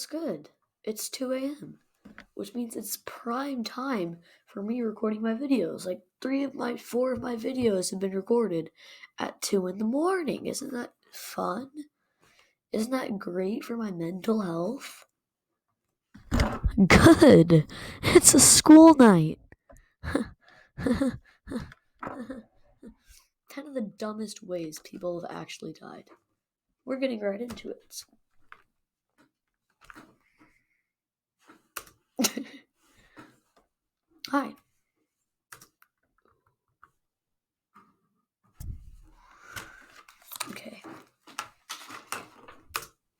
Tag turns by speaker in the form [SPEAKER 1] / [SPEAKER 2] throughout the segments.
[SPEAKER 1] What's good? It's 2 a.m., which means it's prime time for me recording my videos. Like 4 of my videos have been recorded at 2 in the morning. Isn't that fun? Isn't that great for my mental health? Good. It's a school night. 10 of the dumbest ways people have actually died. We're getting right into it. Hi. Okay.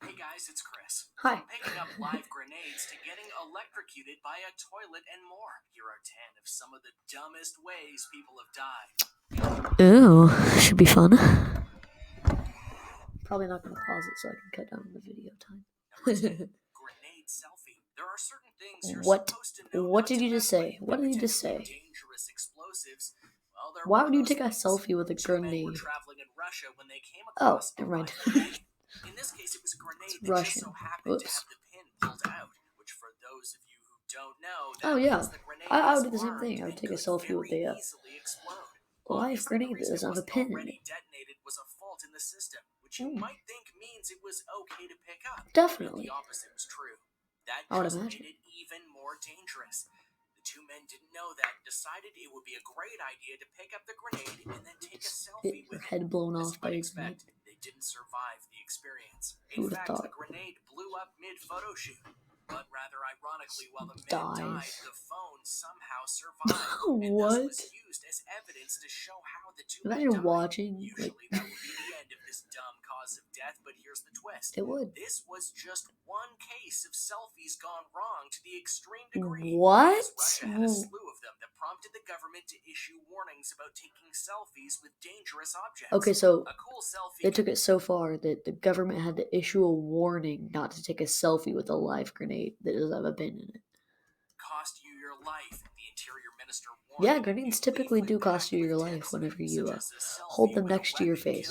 [SPEAKER 2] Hey guys, it's Chris.
[SPEAKER 1] Hi.
[SPEAKER 2] From picking up live grenades to getting electrocuted by a toilet and more. Here are 10 of some of the dumbest ways people have died.
[SPEAKER 1] Ooh, should be fun. Probably not going to pause it so I can cut down the video time.
[SPEAKER 2] Grenade selfie. There are certain things you're
[SPEAKER 1] What?
[SPEAKER 2] supposed to know.
[SPEAKER 1] What did you just say? What did you just say?
[SPEAKER 2] Dangerous explosives. Well,
[SPEAKER 1] Why would you take a selfie with a
[SPEAKER 2] Two men were
[SPEAKER 1] grenade?
[SPEAKER 2] traveling in Russia when they came
[SPEAKER 1] Oh,
[SPEAKER 2] across
[SPEAKER 1] never mind.
[SPEAKER 2] In this case, it was a grenade
[SPEAKER 1] It's
[SPEAKER 2] that
[SPEAKER 1] Russian.
[SPEAKER 2] just so happened to
[SPEAKER 1] Whoops.
[SPEAKER 2] have the pin pulled out. Which, for those of you who don't know, that
[SPEAKER 1] Oh yeah,
[SPEAKER 2] means the grenade
[SPEAKER 1] I
[SPEAKER 2] is
[SPEAKER 1] would do the same
[SPEAKER 2] armed
[SPEAKER 1] thing. I would
[SPEAKER 2] and
[SPEAKER 1] take a
[SPEAKER 2] could
[SPEAKER 1] selfie with
[SPEAKER 2] very
[SPEAKER 1] a
[SPEAKER 2] easily explode.
[SPEAKER 1] live
[SPEAKER 2] Obviously,
[SPEAKER 1] grenade
[SPEAKER 2] the
[SPEAKER 1] that
[SPEAKER 2] reason
[SPEAKER 1] doesn't
[SPEAKER 2] it
[SPEAKER 1] have a
[SPEAKER 2] wasn't
[SPEAKER 1] pin in
[SPEAKER 2] already
[SPEAKER 1] it.
[SPEAKER 2] detonated was a fault in the system, which you might think means it was okay to pick up.
[SPEAKER 1] Definitely.
[SPEAKER 2] But the opposite was true. That
[SPEAKER 1] I would
[SPEAKER 2] just
[SPEAKER 1] imagine.
[SPEAKER 2] made it even more dangerous. The two men didn't know that, decided it would be a great idea to pick up the grenade and then take a selfie
[SPEAKER 1] Get
[SPEAKER 2] with
[SPEAKER 1] your head blown
[SPEAKER 2] As
[SPEAKER 1] off
[SPEAKER 2] you
[SPEAKER 1] by
[SPEAKER 2] might
[SPEAKER 1] a grenade.
[SPEAKER 2] expect, they didn't survive the experience.
[SPEAKER 1] Who
[SPEAKER 2] In
[SPEAKER 1] would have
[SPEAKER 2] fact,
[SPEAKER 1] thought?
[SPEAKER 2] the grenade blew up mid-photo shoot. But rather ironically, while the men died,
[SPEAKER 1] Dies.
[SPEAKER 2] the phone somehow survived. And thus
[SPEAKER 1] What?
[SPEAKER 2] was used as evidence to show how the two
[SPEAKER 1] Imagine
[SPEAKER 2] men died.
[SPEAKER 1] watching.
[SPEAKER 2] Usually that would be the end of this dumb cause of death, but here's the twist.
[SPEAKER 1] It would.
[SPEAKER 2] This was just one case of selfies gone wrong to the extreme degree.
[SPEAKER 1] What?
[SPEAKER 2] Because Russia had a slew of them that prompted the government to issue warnings about taking selfies with dangerous objects.
[SPEAKER 1] Okay, so
[SPEAKER 2] A cool selfie
[SPEAKER 1] they took it so far that the government had to issue a warning not to take a selfie with a live grenade that doesn't have a pin in it.
[SPEAKER 2] Cost you your life. The Interior Minister warned.
[SPEAKER 1] Yeah, grenades typically do cost you your life whenever you hold them next to your face.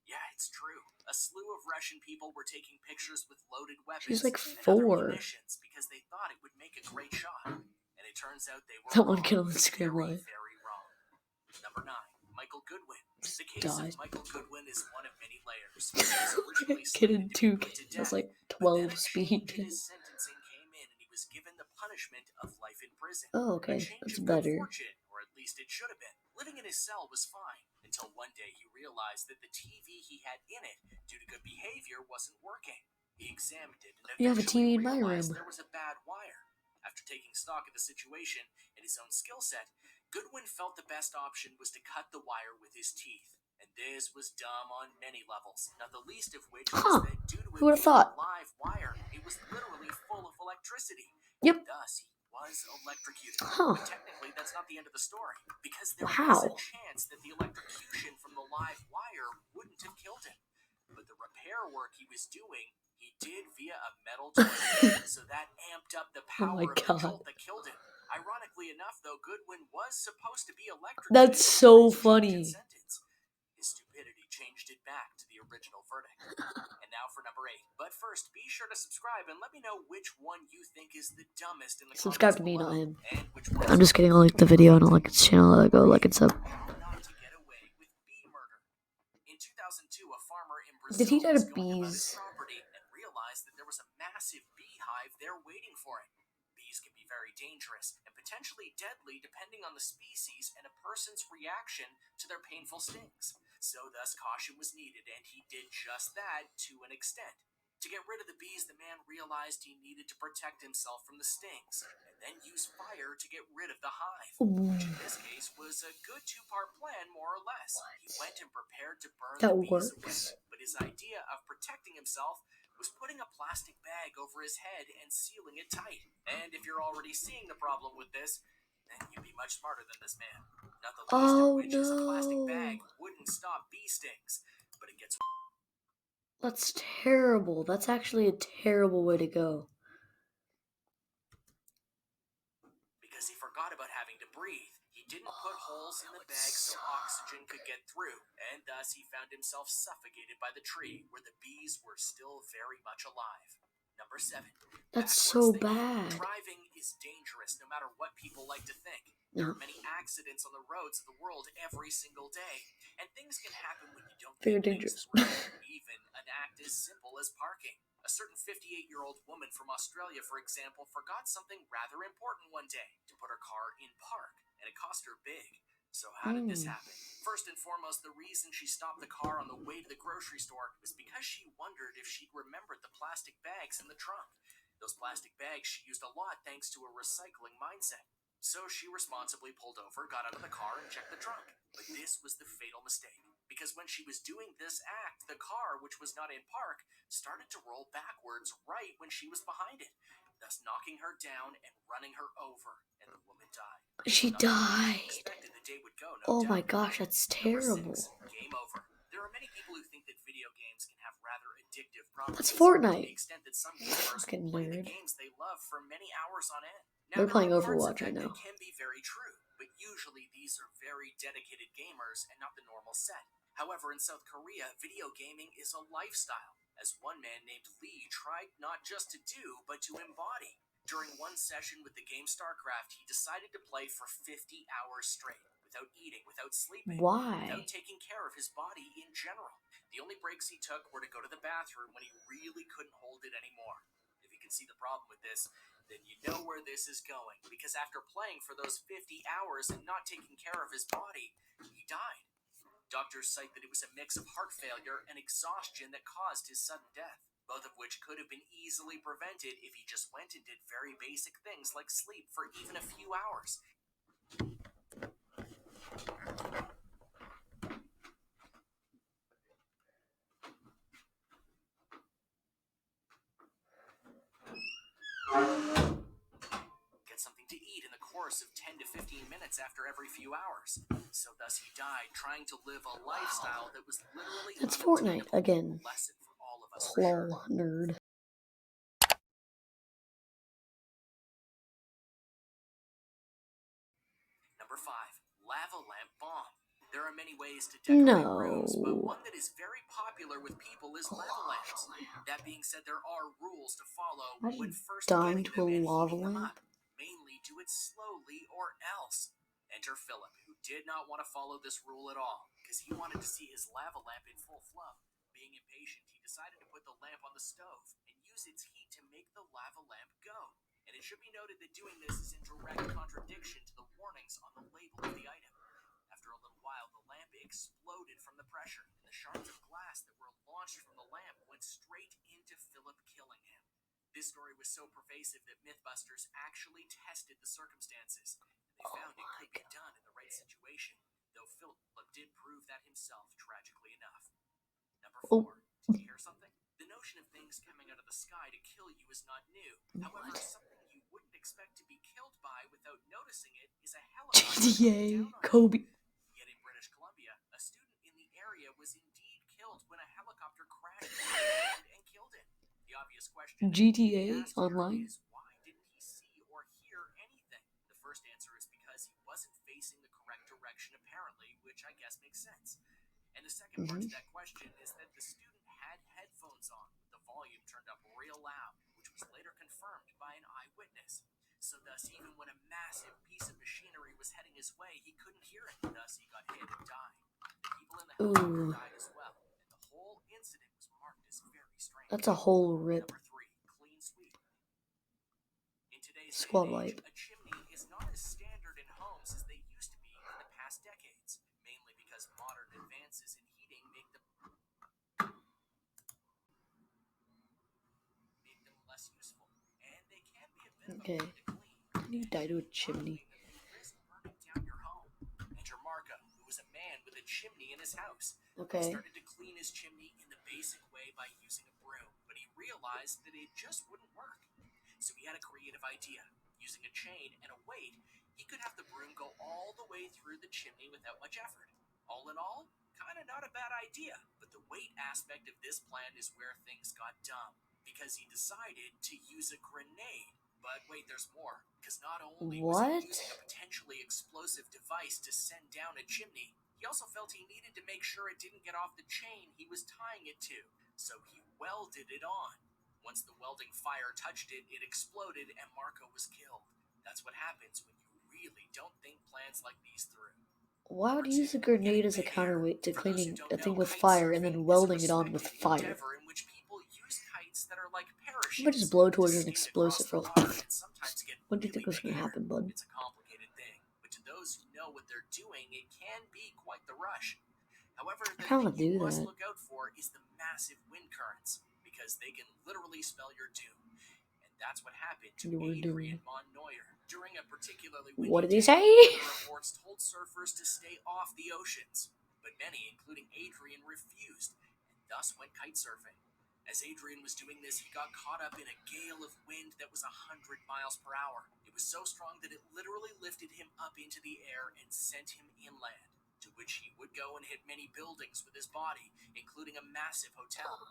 [SPEAKER 2] Yeah, it's true. A slew of Russian people were taking pictures with loaded weapons.
[SPEAKER 1] She's like
[SPEAKER 2] and
[SPEAKER 1] 4.
[SPEAKER 2] other munitions because they thought it would make a great shot. And it turns out they were
[SPEAKER 1] That one
[SPEAKER 2] wrong.
[SPEAKER 1] kid on the screen
[SPEAKER 2] very,
[SPEAKER 1] live.
[SPEAKER 2] very wrong. Number 9. Michael Goodwin.
[SPEAKER 1] Just
[SPEAKER 2] The case
[SPEAKER 1] died.
[SPEAKER 2] of Michael Goodwin is one of many layers.
[SPEAKER 1] Like a kid in 2K has like 12 speed.
[SPEAKER 2] His sentencing came in and he was given the punishment of life in prison.
[SPEAKER 1] Oh, okay, that's better.
[SPEAKER 2] Fortune, or at least it should have been. Living in his cell was fine until one day he realized that the TV he had in it, due to good behavior, wasn't working. He examined it and
[SPEAKER 1] You have a TV in my
[SPEAKER 2] realized
[SPEAKER 1] room.
[SPEAKER 2] there was a bad wire. After taking stock of the situation and his own skill set, Goodwin felt the best option was to cut the wire with his teeth. And this was dumb on many levels, not the least of which was that due to it
[SPEAKER 1] Who would have
[SPEAKER 2] being
[SPEAKER 1] thought?
[SPEAKER 2] a live wire, it was literally full of electricity.
[SPEAKER 1] Yep.
[SPEAKER 2] Thus, he was electrocuted.
[SPEAKER 1] Huh.
[SPEAKER 2] But technically, that's not the end of the story, because there
[SPEAKER 1] Wow.
[SPEAKER 2] was a chance that the electrocution from the live wire wouldn't have killed him. But the repair work he was doing, he did via a metal toilet, so that amped up the
[SPEAKER 1] Oh my
[SPEAKER 2] power of the
[SPEAKER 1] God.
[SPEAKER 2] jolt that killed him. Ironically enough, though, Goodwin was supposed to be electrocuted.
[SPEAKER 1] That's so funny.
[SPEAKER 2] His stupidity changed it back to the original verdict. And now for number 8. But first, be sure to subscribe and let me know which one you think is the dumbest in the
[SPEAKER 1] Subscribe to
[SPEAKER 2] comments
[SPEAKER 1] me, not
[SPEAKER 2] below.
[SPEAKER 1] him.
[SPEAKER 2] And which one
[SPEAKER 1] I'm just kidding. I'll like the video and I'll like his channel. I'll go like and sub.
[SPEAKER 2] How not to get away with bee murder. In 2002, a farmer in Brazil
[SPEAKER 1] Did he die to
[SPEAKER 2] was going about his
[SPEAKER 1] bees?
[SPEAKER 2] property and realized that there was a massive beehive there waiting for him. Bees can be very dangerous and potentially deadly depending on the species and a person's reaction to their painful stings. So thus caution was needed, and he did just that to an extent. To get rid of the bees, the man realized he needed to protect himself from the stings, and then use fire to get rid of the hive. Which in this case was a good 2-part plan, more or less. He went and prepared to burn
[SPEAKER 1] That
[SPEAKER 2] the bees
[SPEAKER 1] works.
[SPEAKER 2] away, but his idea of protecting himself was putting a plastic bag over his head and sealing it tight. And if you're already seeing the problem with this, then you'd be much smarter than this man. Not the least of which is a plastic bag wouldn't stop bee stings, but it gets...
[SPEAKER 1] That's terrible. That's actually a terrible way to go.
[SPEAKER 2] Because he forgot about having to breathe. He didn't put holes in the bag so oxygen could get through, and thus he found himself suffocated by the tree where the bees were still very much alive. Number 7.
[SPEAKER 1] That's
[SPEAKER 2] Backwards
[SPEAKER 1] so
[SPEAKER 2] thinking.
[SPEAKER 1] bad.
[SPEAKER 2] Driving is dangerous no matter what people like to think. There are many accidents on the roads of the world every single day, and things can happen when you don't
[SPEAKER 1] Very
[SPEAKER 2] think things
[SPEAKER 1] dangerous.
[SPEAKER 2] through. Even an act as simple as parking. A certain 58-year-old woman from Australia, for example, forgot something rather important one day, to put her car in park, and it cost her big. So how did this happen? First and foremost, the reason she stopped the car on the way to the grocery store was because she wondered if she'd remembered the plastic bags in the trunk. Those plastic bags she used a lot thanks to a recycling mindset. So she responsibly pulled over, got out of the car, and checked the trunk. But this was the fatal mistake. Because when she was doing this act, the car, which was not in park, started to roll backwards right when she was behind it, thus knocking her down and running her over, and the woman died.
[SPEAKER 1] She
[SPEAKER 2] Not the way
[SPEAKER 1] died.
[SPEAKER 2] expected the day would go, no
[SPEAKER 1] Oh
[SPEAKER 2] doubt.
[SPEAKER 1] my gosh, that's
[SPEAKER 2] Number
[SPEAKER 1] terrible.
[SPEAKER 2] 6, game over. There are many people who think that video games can have rather addictive properties.
[SPEAKER 1] That's
[SPEAKER 2] To
[SPEAKER 1] Fortnite.
[SPEAKER 2] the extent that some gamers
[SPEAKER 1] Fucking
[SPEAKER 2] play the
[SPEAKER 1] nerd.
[SPEAKER 2] games they love for many hours on end. Now,
[SPEAKER 1] They're playing
[SPEAKER 2] there are parts
[SPEAKER 1] Overwatch
[SPEAKER 2] of
[SPEAKER 1] right
[SPEAKER 2] that
[SPEAKER 1] now.
[SPEAKER 2] that can be very true, but usually these are very dedicated gamers and not the normal set. However, in South Korea, video gaming is a lifestyle, as one man named Lee tried not just to do, but to embody. During one session with the game StarCraft, he decided to play for 50 hours straight, without eating, without sleeping,
[SPEAKER 1] Why?
[SPEAKER 2] without taking care of his body in general. The only breaks he took were to go to the bathroom when he really couldn't hold it anymore. If you can see the problem with this, then you know where this is going, because after playing for those 50 hours and not taking care of his body, he died. Doctors cite that it was a mix of heart failure and exhaustion that caused his sudden death, both of which could have been easily prevented if he just went and did very basic things like sleep for even a few hours. Get something to eat in the course of 10 to 15 minutes after every few hours. So thus he died trying to live a lifestyle that was literally
[SPEAKER 1] That's Fortnite
[SPEAKER 2] unattainable.
[SPEAKER 1] again.
[SPEAKER 2] Lesson for all of us for sure.
[SPEAKER 1] Lol, nerd.
[SPEAKER 2] Number 5, lava lamp bomb. There are many ways to decorate rooms, but
[SPEAKER 1] No.
[SPEAKER 2] one that is very popular with people is lava lamps. That being said, there are rules to follow
[SPEAKER 1] Imagine
[SPEAKER 2] when first
[SPEAKER 1] dying
[SPEAKER 2] getting
[SPEAKER 1] to
[SPEAKER 2] them
[SPEAKER 1] a
[SPEAKER 2] and
[SPEAKER 1] lava
[SPEAKER 2] heating them
[SPEAKER 1] lamp.
[SPEAKER 2] up. Mainly do it slowly or else. Enter Philip, who did not want to follow this rule at all, because he wanted to see his lava lamp in full flow. Being impatient, he decided to put the lamp on the stove and use its heat to make the lava lamp go. And it should be noted that doing this is in direct contradiction to the warnings on the label of the item. After a little while, the lamp exploded from the pressure, and the shards of glass that were launched from the lamp went straight into Philip, killing him. This story was so pervasive that Mythbusters actually tested the circumstances, and they found it could be done in the right situation, though Philip did prove that himself, tragically enough. Number 4, did you hear something? The notion of things coming out of the sky to kill you is not new. However, something you wouldn't expect to be killed by without noticing it is a helicopter
[SPEAKER 1] GTA,
[SPEAKER 2] down on
[SPEAKER 1] Kobe.
[SPEAKER 2] you. Yet in British Columbia, a student in the area was indeed killed when a helicopter crashed into the ground and killed him. The obvious question
[SPEAKER 1] GTA
[SPEAKER 2] asked here
[SPEAKER 1] Online.
[SPEAKER 2] is, why didn't he see or hear anything? The first answer is because he wasn't facing the correct direction, apparently, which I guess makes sense. And the second part to that question is that the student had headphones on, with the volume turned up real loud, which was later confirmed by an eyewitness. So thus, even when a massive piece of machinery was heading his way, he couldn't hear it. Thus, he got hit and died. The people in the helicopter died as well, and the whole incident was marked as very strange.
[SPEAKER 1] That's a whole rip.
[SPEAKER 2] Number 3, clean sweep. In today's
[SPEAKER 1] Squad
[SPEAKER 2] day and age,
[SPEAKER 1] wipe.
[SPEAKER 2] a chimney is not as standard in homes as they used to be in the past decades, mainly because modern advances in heating make them less useful, and they can be a bit of a
[SPEAKER 1] Okay.
[SPEAKER 2] pain to clean.
[SPEAKER 1] You die to a chimney.
[SPEAKER 2] You risk burning down your home. Enter Marco, who was a man with a chimney in his house. He
[SPEAKER 1] Okay.
[SPEAKER 2] started to clean his chimney in the basic way by using a broom, but he realized that it just wouldn't work. So he had a creative idea. Using a chain and a weight, he could have the broom go all the way through the chimney without much effort. All in all, kind of not a bad idea, but the weight aspect of this plan is where things got dumb, because he decided to use a grenade. But wait, there's more, because not only was
[SPEAKER 1] What?
[SPEAKER 2] he using a potentially explosive device to send down a chimney, he also felt he needed to make sure it didn't get off the chain he was tying it to, so he welded it on. Once the welding fire touched it, it exploded and Marco was killed. That's what happens when you really don't think plans like these through.
[SPEAKER 1] Why would
[SPEAKER 2] Number
[SPEAKER 1] you use a
[SPEAKER 2] 2,
[SPEAKER 1] grenade
[SPEAKER 2] getting
[SPEAKER 1] as a
[SPEAKER 2] midair.
[SPEAKER 1] counterweight to
[SPEAKER 2] For those who
[SPEAKER 1] cleaning
[SPEAKER 2] don't
[SPEAKER 1] a thing
[SPEAKER 2] know,
[SPEAKER 1] with
[SPEAKER 2] kite
[SPEAKER 1] fire and then
[SPEAKER 2] surfing is a
[SPEAKER 1] welding it on with
[SPEAKER 2] respected
[SPEAKER 1] fire?
[SPEAKER 2] endeavor in which people use kites that are like
[SPEAKER 1] I'm
[SPEAKER 2] parachutes
[SPEAKER 1] gonna just blow
[SPEAKER 2] to
[SPEAKER 1] towards an
[SPEAKER 2] skate
[SPEAKER 1] explosive
[SPEAKER 2] across
[SPEAKER 1] real
[SPEAKER 2] the water
[SPEAKER 1] quick.
[SPEAKER 2] and sometimes get
[SPEAKER 1] What do you think
[SPEAKER 2] really
[SPEAKER 1] was gonna
[SPEAKER 2] big air.
[SPEAKER 1] happen, bud?
[SPEAKER 2] It's a complicated thing, but to those who know what they're doing, it can be quite the rush. However, the
[SPEAKER 1] kinda
[SPEAKER 2] thing you
[SPEAKER 1] do
[SPEAKER 2] must
[SPEAKER 1] that.
[SPEAKER 2] look out for is the massive wind currents, because they can literally spell your doom. And that's what happened to
[SPEAKER 1] Your doom.
[SPEAKER 2] Adrian von Neuer. During a particularly
[SPEAKER 1] What
[SPEAKER 2] windy
[SPEAKER 1] did he
[SPEAKER 2] day,
[SPEAKER 1] say?
[SPEAKER 2] weather reports told surfers to stay off the oceans, but many, including Adrian, refused, and thus went kite surfing. As Adrian was doing this, he got caught up in a gale of wind that was 100 miles per hour. It was so strong that it literally lifted him up into the air and sent him inland, to which he would go and hit many buildings with his body, including a massive hotel.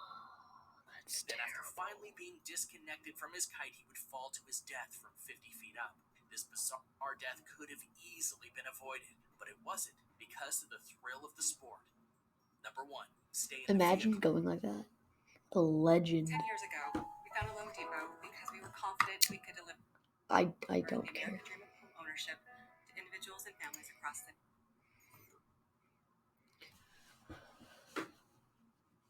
[SPEAKER 1] That's
[SPEAKER 2] And then after
[SPEAKER 1] terrible.
[SPEAKER 2] finally being disconnected from his kite, he would fall to his death from 50 feet up. This bizarre death could have easily been avoided, but it wasn't, because of the thrill of the sport. Number 1, stay in
[SPEAKER 1] Imagine
[SPEAKER 2] the vehicle.
[SPEAKER 1] going like that. The legend.
[SPEAKER 3] 10 years ago, we found a loan depot because we were confident we could deliver
[SPEAKER 1] I
[SPEAKER 3] the
[SPEAKER 1] don't care.
[SPEAKER 3] American dream of home ownership to individuals and families across the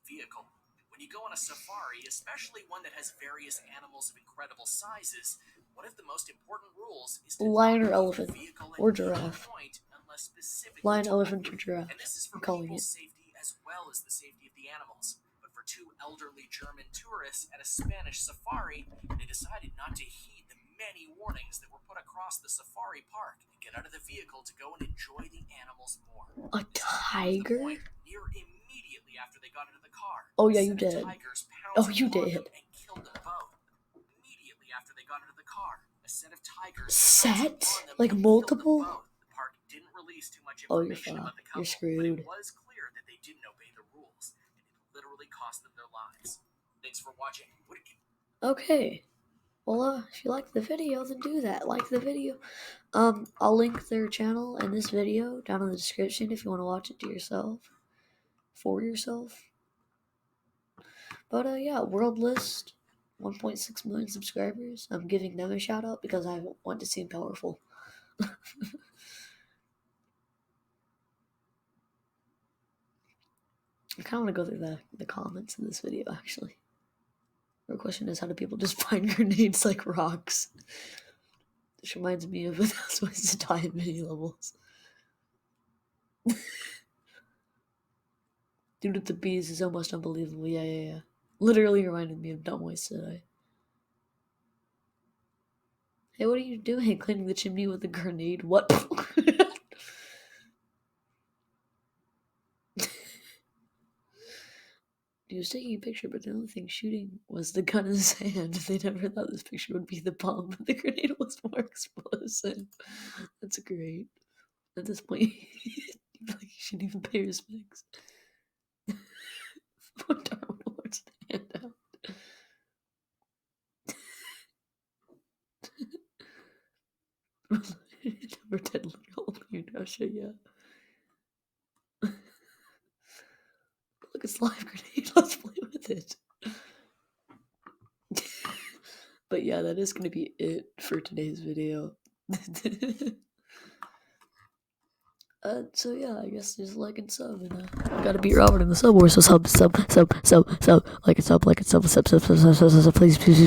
[SPEAKER 2] vehicle. When you go on a safari, especially one that has various animals of incredible sizes, one of the most important rules is to
[SPEAKER 1] Lion or
[SPEAKER 2] not leave
[SPEAKER 1] elephant,
[SPEAKER 2] the vehicle at
[SPEAKER 1] or
[SPEAKER 2] any
[SPEAKER 1] giraffe.
[SPEAKER 2] point unless specifically
[SPEAKER 1] Lion,
[SPEAKER 2] told.
[SPEAKER 1] elephant, or giraffe.
[SPEAKER 2] And this is for
[SPEAKER 1] I'm calling
[SPEAKER 2] people's
[SPEAKER 1] it.
[SPEAKER 2] safety as well as the safety of the animals. But for 2 elderly German tourists at a Spanish safari, they decided not to heed the many warnings that were put across the safari park and get out of the vehicle to go and enjoy the animals more.
[SPEAKER 1] A tiger?
[SPEAKER 2] Near immediately after they got into the car.
[SPEAKER 1] Oh, yeah, you
[SPEAKER 2] a set of
[SPEAKER 1] did.
[SPEAKER 2] tigers
[SPEAKER 1] Oh,
[SPEAKER 2] pounced
[SPEAKER 1] you
[SPEAKER 2] upon
[SPEAKER 1] did.
[SPEAKER 2] them and killed them both. Immediately after they got into the car, a set of tigers
[SPEAKER 1] Set?
[SPEAKER 2] pounced upon them
[SPEAKER 1] Like
[SPEAKER 2] and
[SPEAKER 1] multiple?
[SPEAKER 2] killed them both. The park didn't release too much
[SPEAKER 1] Oh, you're
[SPEAKER 2] information about the
[SPEAKER 1] fucked. You're
[SPEAKER 2] couple, but
[SPEAKER 1] screwed.
[SPEAKER 2] it was clear that they didn't obey the rules, and it literally cost them their lives. Thanks for watching. What did you
[SPEAKER 1] Okay. Well, if you liked the video, then do that. Like the video. I'll link their channel and this video down in the description if you want to watch it to yourself. For yourself. But, yeah, World List. 1.6 million subscribers. I'm giving them a shout out because I want to seem powerful. I kind of want to go through the comments in this video, actually. The question is, how do people just find grenades like rocks? This reminds me of 1,000 Ways to Die in mini levels. Dude with the bees is almost unbelievable. Yeah. Literally reminded me of Dumb Ways to Die. Hey, what are you doing? Cleaning the chimney with a grenade? What? He was taking a picture, but the only thing shooting was the gun in his hand. They never thought this picture would be the bomb, but the grenade was more explosive. That's great. At this point, like, he shouldn't even pay respects. Poor Darwin Lord's hand out. Number 10 literal in Russia, yeah. Look, it's live grenade. Let's play with it. But yeah, that is going to be it for today's video. So yeah, I guess just like and sub, and gotta beat Robert in the sub war, so sub, like and sub, please, please.